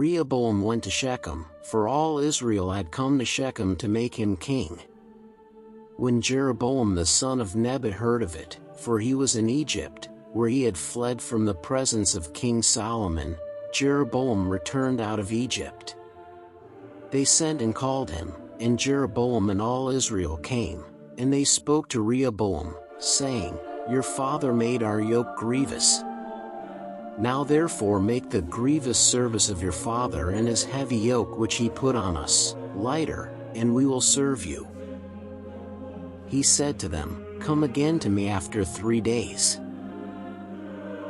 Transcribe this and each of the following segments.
Rehoboam went to Shechem, for all Israel had come to Shechem to make him king. When Jeroboam the son of Nebat heard of it, for he was in Egypt, where he had fled from the presence of King Solomon, Jeroboam returned out of Egypt. They sent and called him, and Jeroboam and all Israel came, and they spoke to Rehoboam, saying, Your father made our yoke grievous. Now therefore make the grievous service of your father and his heavy yoke which he put on us, lighter, and we will serve you. He said to them, Come again to me after 3 days.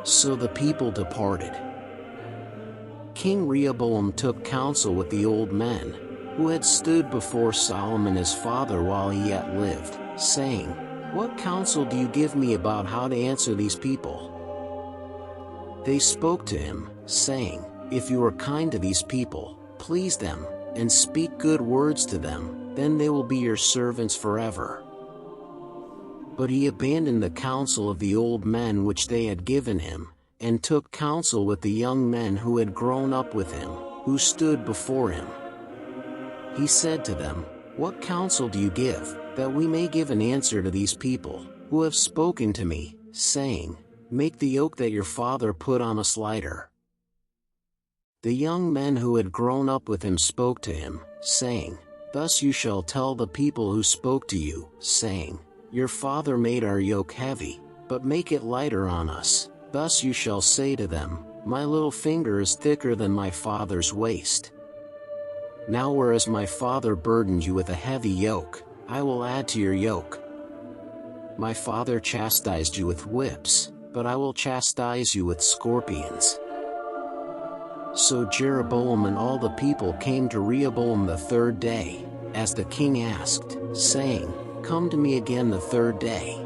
So the people departed. King Rehoboam took counsel with the old men, who had stood before Solomon his father while he yet lived, saying, What counsel do you give me about how to answer these people? They spoke to him, saying, If you are kind to these people, please them, and speak good words to them, then they will be your servants forever. But he abandoned the counsel of the old men which they had given him, and took counsel with the young men who had grown up with him, who stood before him. He said to them, What counsel do you give, that we may give an answer to these people, who have spoken to me, saying, Make the yoke that your father put on us lighter? The young men who had grown up with him spoke to him, saying, Thus you shall tell the people who spoke to you, saying, Your father made our yoke heavy, but make it lighter on us. Thus you shall say to them, My little finger is thicker than my father's waist. Now whereas my father burdened you with a heavy yoke, I will add to your yoke. My father chastised you with whips, but I will chastise you with scorpions. So Jeroboam and all the people came to Rehoboam the 3rd day, as the king asked, saying, Come to me again the 3rd day.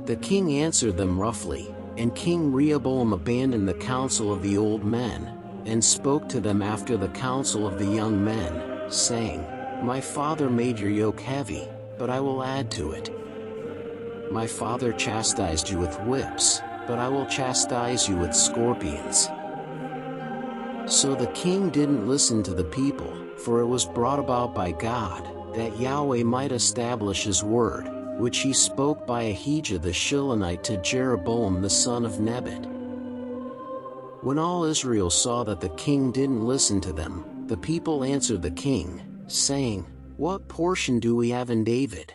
The king answered them roughly, and King Rehoboam abandoned the counsel of the old men, and spoke to them after the counsel of the young men, saying, My father made your yoke heavy, but I will add to it. My father chastised you with whips, but I will chastise you with scorpions. So the king didn't listen to the people, for it was brought about by God, that Yahweh might establish his word, which he spoke by Ahijah the Shilonite to Jeroboam the son of Nebat. When all Israel saw that the king didn't listen to them, the people answered the king, saying, What portion do we have in David?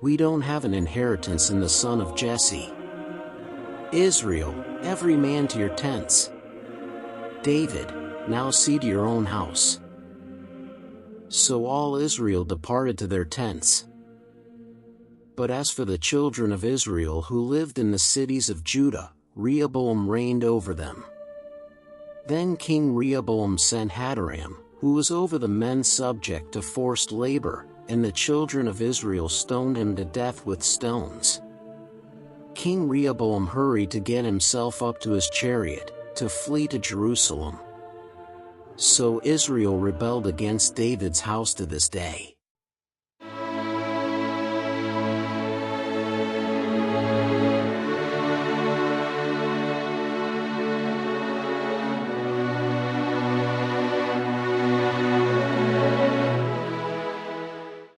We don't have an inheritance in the son of Jesse. Israel, every man to your tents. David, now see to your own house. So all Israel departed to their tents. But as for the children of Israel who lived in the cities of Judah, Rehoboam reigned over them. Then King Rehoboam sent Hadoram, who was over the men subject to forced labor, and the children of Israel stoned him to death with stones. King Rehoboam hurried to get himself up to his chariot, to flee to Jerusalem. So Israel rebelled against David's house to this day.